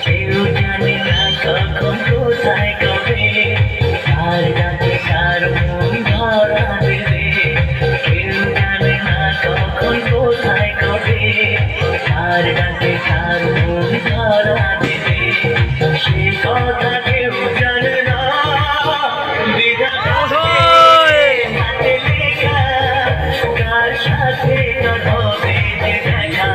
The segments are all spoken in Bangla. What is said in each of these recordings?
কেউ জানে না কখন কোথায় কবে আর রাতে কার মন ধরা দেবে। কেউ জানে না কখন কোথায় কবে আর রাতে কার মন ধরা দেবে। সে কথা কেউ জানে না, হাতে লেখা কার সাথে হবে যে দেখা।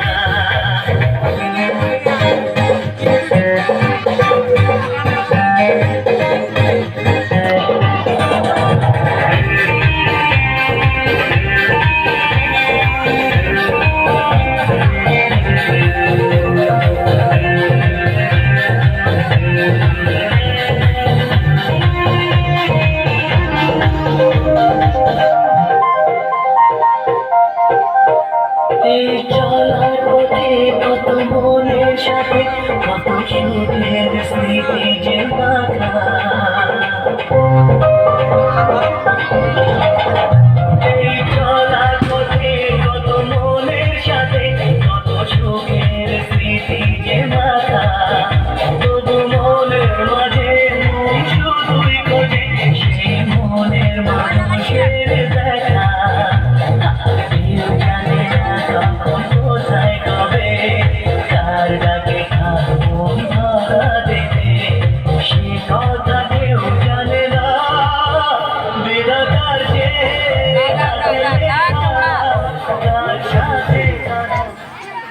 এই চলার পথে কত মনের সাথে কত সুখের স্মৃতি যে মাখা। এই চলার পথে কত মনের সাথে কত সুখের স্মৃতি যে মাখা। তবু মনের মাঝে মন শুধুই খোঁজে সেই মনের মানুষের